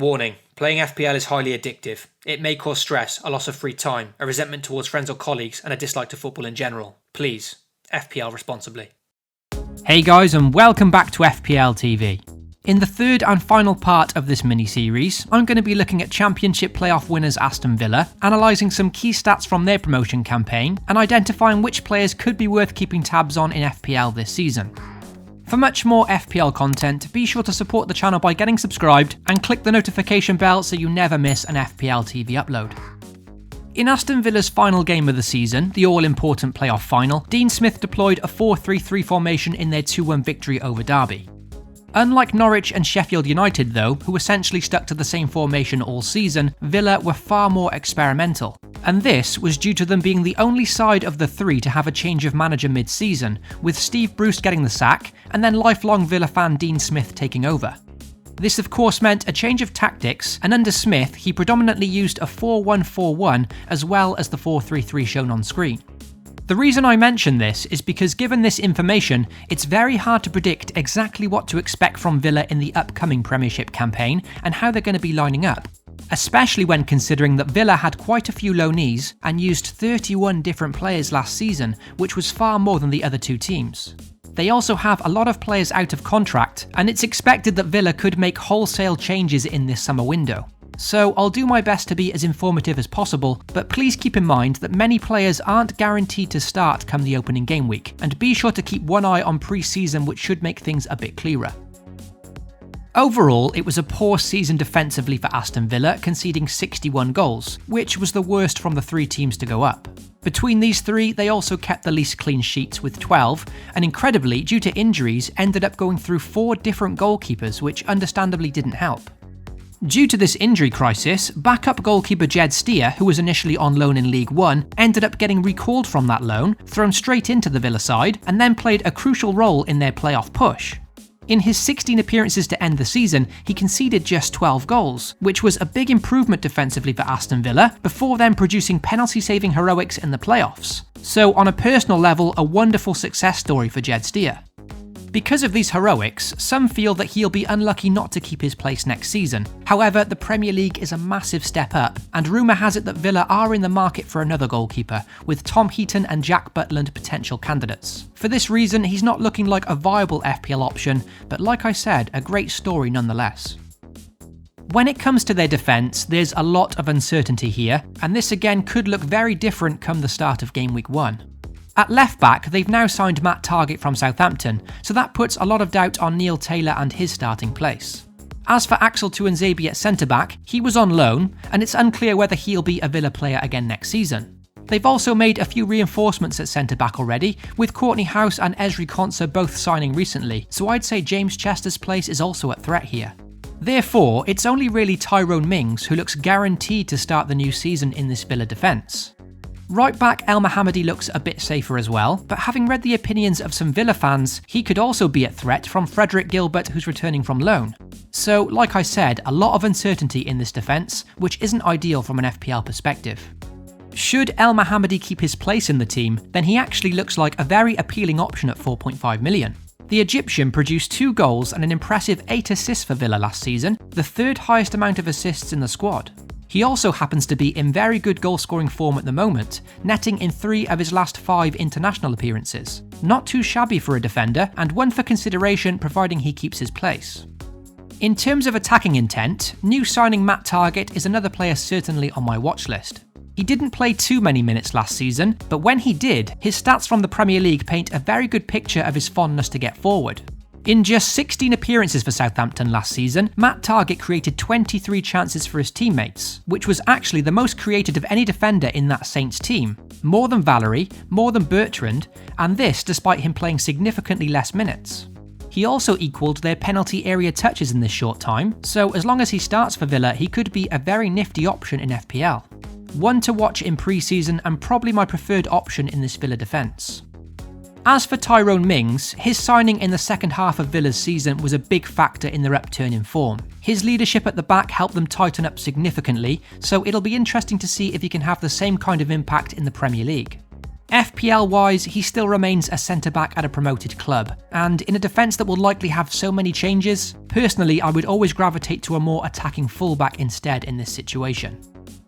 Warning, playing FPL is highly addictive. It may cause stress, a loss of free time, a resentment towards friends or colleagues, and a dislike to football in general. Please, FPL responsibly. Hey guys, and welcome back to FPL TV. In the third and final part of this mini-series, I'm going to be looking at Championship playoff winners Aston Villa, analysing some key stats from their promotion campaign, and identifying which players could be worth keeping tabs on in FPL this season. For much more FPL content, be sure to support the channel by getting subscribed and click the notification bell so you never miss an FPL TV upload. In Aston Villa's final game of the season, the all-important playoff final, Dean Smith deployed a 4-3-3 formation in their 2-1 victory over Derby. Unlike Norwich and Sheffield United though, who essentially stuck to the same formation all season, Villa were far more experimental. And this was due to them being the only side of the three to have a change of manager mid-season, with Steve Bruce getting the sack, and then lifelong Villa fan Dean Smith taking over. This of course meant a change of tactics, and under Smith he predominantly used a 4-1-4-1 as well as the 4-3-3 shown on screen. The reason I mention this is because given this information, it's very hard to predict exactly what to expect from Villa in the upcoming Premiership campaign and how they're going to be lining up. Especially when considering that Villa had quite a few loanees and used 31 different players last season, which was far more than the other two teams. They also have a lot of players out of contract, and it's expected that Villa could make wholesale changes in this summer window. So I'll do my best to be as informative as possible, but please keep in mind that many players aren't guaranteed to start come the opening game week, and be sure to keep one eye on pre-season, which should make things a bit clearer. Overall, it was a poor season defensively for Aston Villa, conceding 61 goals, which was the worst from the three teams to go up. Between these three, they also kept the least clean sheets with 12, and incredibly, due to injuries, ended up going through 4 different goalkeepers, which understandably didn't help. Due to this injury crisis, backup goalkeeper Jed Steer, who was initially on loan in League One, ended up getting recalled from that loan, thrown straight into the Villa side, and then played a crucial role in their playoff push. In his 16 appearances to end the season, he conceded just 12 goals, which was a big improvement defensively for Aston Villa, before then producing penalty-saving heroics in the playoffs. So on a personal level, a wonderful success story for Jed Steer. Because of these heroics, some feel that he'll be unlucky not to keep his place next season. However, the Premier League is a massive step up, and rumour has it that Villa are in the market for another goalkeeper, with Tom Heaton and Jack Butland potential candidates. For this reason, he's not looking like a viable FPL option, but like I said, a great story nonetheless. When it comes to their defence, there's a lot of uncertainty here, and this again could look very different come the start of Game Week 1. At left back, they've now signed Matt Targett from Southampton, so that puts a lot of doubt on Neil Taylor and his starting place. As for Axel Tuanzebe at centre back, he was on loan, and it's unclear whether he'll be a Villa player again next season. They've also made a few reinforcements at centre back already, with Courtney House and Ezri Konsa both signing recently, so I'd say James Chester's place is also at threat here. Therefore, it's only really Tyrone Mings who looks guaranteed to start the new season in this Villa defence. Right back El Mohammadi looks a bit safer as well, but having read the opinions of some Villa fans, he could also be at threat from Frederick Gilbert, who's returning from loan. So, like I said, a lot of uncertainty in this defence, which isn't ideal from an FPL perspective. Should El Mohammadi keep his place in the team, then he actually looks like a very appealing option at 4.5 million. The Egyptian produced 2 goals and an impressive 8 assists for Villa last season, the third highest amount of assists in the squad. He also happens to be in very good goal-scoring form at the moment, netting in 3 of his last 5 international appearances. Not too shabby for a defender, and one for consideration providing he keeps his place. In terms of attacking intent, new signing Matt Targett is another player certainly on my watch list. He didn't play too many minutes last season, but when he did, his stats from the Premier League paint a very good picture of his fondness to get forward. In just 16 appearances for Southampton last season, Matt Targett created 23 chances for his teammates, which was actually the most created of any defender in that Saints team. More than Valery, more than Bertrand, and this despite him playing significantly less minutes. He also equalled their penalty area touches in this short time, so as long as he starts for Villa, he could be a very nifty option in FPL. One to watch in pre-season and probably my preferred option in this Villa defence. As for Tyrone Mings, his signing in the second half of Villa's season was a big factor in their upturn in form. His leadership at the back helped them tighten up significantly, so it'll be interesting to see if he can have the same kind of impact in the Premier League. FPL-wise, he still remains a centre-back at a promoted club, and in a defence that will likely have so many changes, personally I would always gravitate to a more attacking fullback instead in this situation.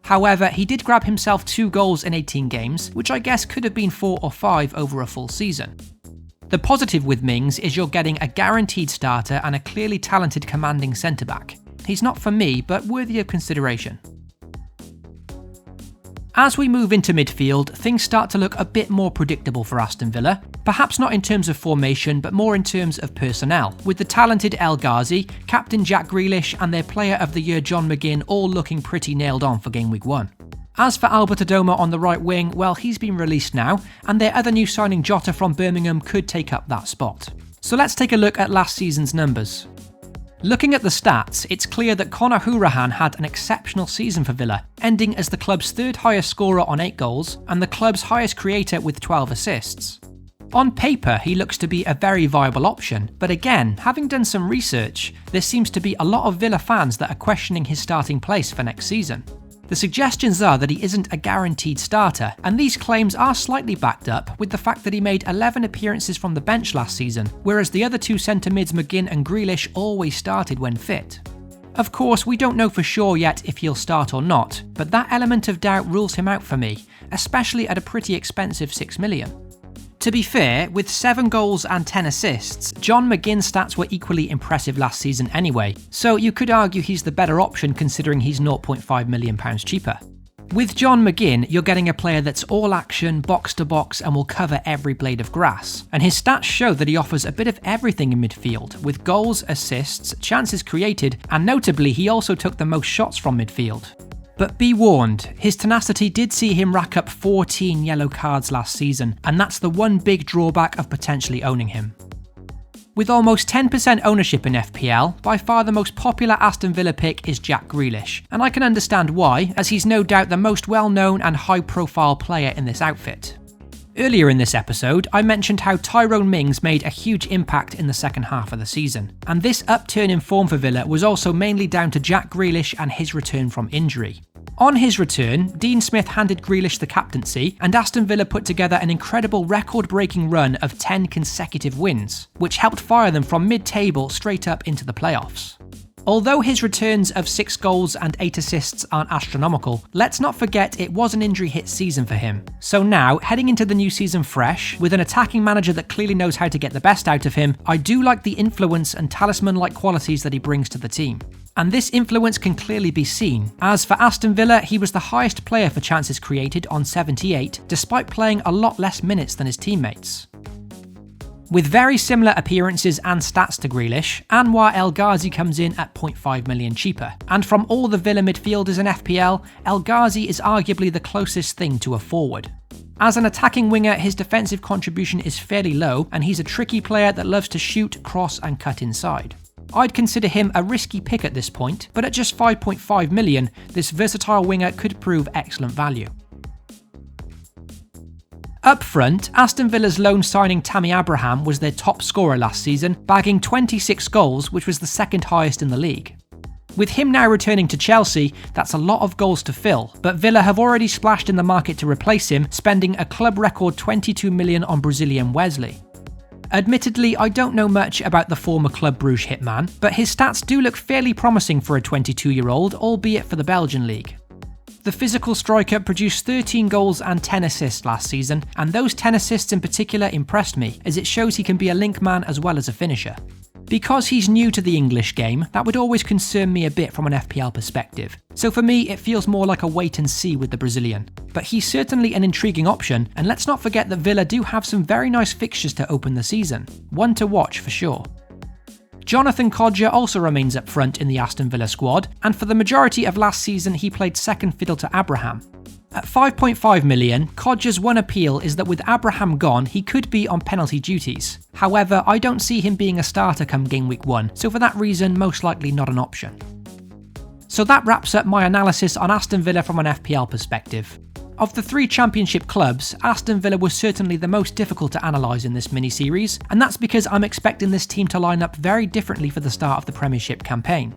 However, he did grab himself 2 goals in 18 games, which I guess could have been 4 or 5 over a full season. The positive with Mings is you're getting a guaranteed starter and a clearly talented commanding centre-back. He's not for me, but worthy of consideration. As we move into midfield, things start to look a bit more predictable for Aston Villa, perhaps not in terms of formation, but more in terms of personnel, with the talented El Ghazi, captain Jack Grealish and their player of the year John McGinn all looking pretty nailed on for game week 1. As for Albert Adoma on the right wing, well, he's been released now, and their other new signing Jota from Birmingham could take up that spot. So let's take a look at last season's numbers. Looking at the stats, it's clear that Conor Hourihane had an exceptional season for Villa, ending as the club's 3rd highest scorer on 8 goals and the club's highest creator with 12 assists. On paper, he looks to be a very viable option, but again, having done some research, there seems to be a lot of Villa fans that are questioning his starting place for next season. The suggestions are that he isn't a guaranteed starter, and these claims are slightly backed up with the fact that he made 11 appearances from the bench last season, whereas the other 2 centre mids McGinn and Grealish always started when fit. Of course, we don't know for sure yet if he'll start or not, but that element of doubt rules him out for me, especially at a pretty expensive 6 million. To be fair, with 7 goals and 10 assists, John McGinn's stats were equally impressive last season anyway, so you could argue he's the better option considering he's £0.5 million cheaper. With John McGinn, you're getting a player that's all action, box to box, and will cover every blade of grass, and his stats show that he offers a bit of everything in midfield, with goals, assists, chances created, and notably he also took the most shots from midfield. But be warned, his tenacity did see him rack up 14 yellow cards last season, and that's the one big drawback of potentially owning him. With almost 10% ownership in FPL, by far the most popular Aston Villa pick is Jack Grealish, and I can understand why, as he's no doubt the most well-known and high-profile player in this outfit. Earlier in this episode, I mentioned how Tyrone Mings made a huge impact in the second half of the season, and this upturn in form for Villa was also mainly down to Jack Grealish and his return from injury. On his return, Dean Smith handed Grealish the captaincy, and Aston Villa put together an incredible record-breaking run of 10 consecutive wins, which helped fire them from mid-table straight up into the playoffs. Although his returns of 6 goals and 8 assists aren't astronomical, let's not forget it was an injury-hit season for him. So now, heading into the new season fresh, with an attacking manager that clearly knows how to get the best out of him, I do like the influence and talisman-like qualities that he brings to the team. And this influence can clearly be seen, as for Aston Villa, he was the highest player for chances created on 78, despite playing a lot less minutes than his teammates. With very similar appearances and stats to Grealish, Anwar El Ghazi comes in at £0.5 million cheaper, and from all the Villa midfielders in FPL, El Ghazi is arguably the closest thing to a forward. As an attacking winger, his defensive contribution is fairly low, and he's a tricky player that loves to shoot, cross and cut inside. I'd consider him a risky pick at this point, but at just 5.5 million, this versatile winger could prove excellent value. Up front, Aston Villa's loan signing Tammy Abraham was their top scorer last season, bagging 26 goals, which was the 2nd highest in the league. With him now returning to Chelsea, that's a lot of goals to fill, but Villa have already splashed in the market to replace him, spending a club record 22 million on Brazilian Wesley. Admittedly, I don't know much about the former Club Brugge hitman, but his stats do look fairly promising for a 22-year-old, albeit for the Belgian league. The physical striker produced 13 goals and 10 assists last season, and those 10 assists in particular impressed me, as it shows he can be a link man as well as a finisher. Because he's new to the English game, that would always concern me a bit from an FPL perspective, so for me it feels more like a wait and see with the Brazilian. But he's certainly an intriguing option, and let's not forget that Villa do have some very nice fixtures to open the season, one to watch for sure. Jonathan Kodjia also remains up front in the Aston Villa squad, and for the majority of last season he played second fiddle to Abraham. At 5.5 million, Kodjia's one appeal is that with Abraham gone, he could be on penalty duties. However, I don't see him being a starter come game week 1, so for that reason, most likely not an option. So that wraps up my analysis on Aston Villa from an FPL perspective. Of the 3 championship clubs, Aston Villa was certainly the most difficult to analyse in this mini-series, and that's because I'm expecting this team to line up very differently for the start of the Premiership campaign.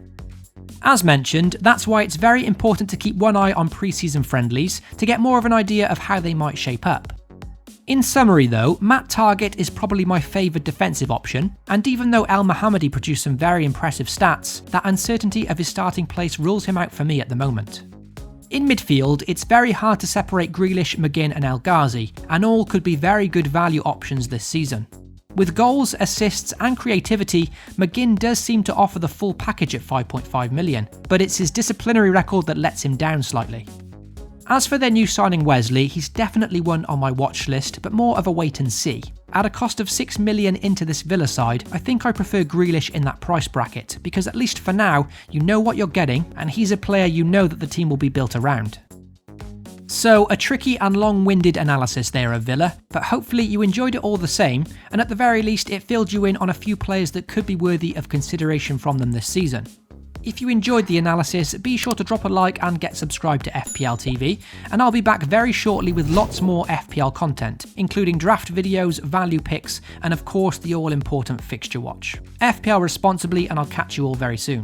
As mentioned, that's why it's very important to keep one eye on pre-season friendlies to get more of an idea of how they might shape up. In summary though, Matt Targett is probably my favoured defensive option, and even though El Mohammadi produced some very impressive stats, that uncertainty of his starting place rules him out for me at the moment. In midfield, it's very hard to separate Grealish, McGinn and El Ghazi, and all could be very good value options this season. With goals, assists and creativity, McGinn does seem to offer the full package at 5.5 million, but it's his disciplinary record that lets him down slightly. As for their new signing Wesley, he's definitely one on my watch list, but more of a wait and see. At a cost of 6 million into this Villa side, I think I prefer Grealish in that price bracket, because at least for now, you know what you're getting, and he's a player you know that the team will be built around. So, a tricky and long-winded analysis there of Villa, but hopefully you enjoyed it all the same, and at the very least it filled you in on a few players that could be worthy of consideration from them this season. If you enjoyed the analysis, be sure to drop a like and get subscribed to FPL TV, and I'll be back very shortly with lots more FPL content, including draft videos, value picks, and of course the all-important fixture watch. FPL responsibly, and I'll catch you all very soon.